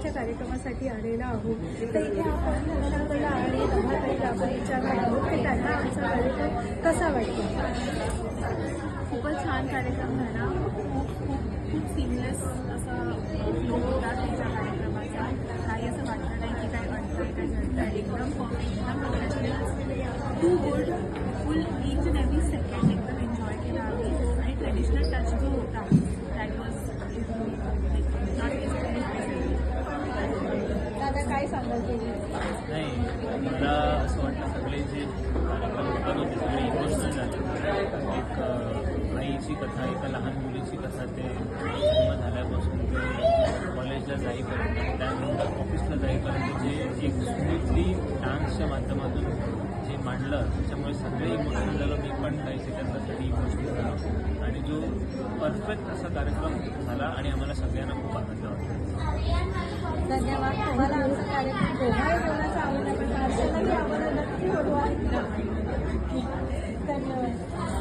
आजच्या कार्यक्रमासाठी आलेलो आहोत. तर इथे आपण हर्षाला आणि नभाताई आपण विचारणार आहोत की त्यांना आमचा कार्यक्रम कसा वाटतो. खूपच छान कार्यक्रम झाला. खूप सिमलेस असा फ्लो होता त्यांच्या कार्यक्रमाचा. काही असं वाटलं नाही की काय अडतंय काय झडतंय. एकदम परफेक्ट, एकदम professional, too good. Full each and every second एकदम एन्जॉय केला आम्ही. आणि ट्रेडिशनल टच जो होता दॅट वॉज दादा काय सांगाल तुम्ही. नाही, मला असं वाटलं सगळे जे कार्यक्रम होतात होते सगळे इमोशनल झाले. एक आईची कथा, एका लहान मुलीची कथा, ते जन्म झाल्यापासून ते कॉलेजला जाईपर्यंत, त्यानंतर ऑफिसला जाईपर्यंत जे एक स्मूथली डान्सच्या माध्यमातून जे मांडलं, त्याच्यामुळे सगळे इमोशनल झालं. मी पण काही सेकंदासाठी इमोशनल झालो आणि जो परफेक्ट असा कार्यक्रम झाला आणि आम्हाला सगळ्यांना खूप आनंद वाटला. धन्यवाद. तुम्हाला आमचा कार्यक्रम दोघाही जेवणाचा आवडला पण हर्षालाही आम्हाला नक्की होतो आहे. धन्यवाद.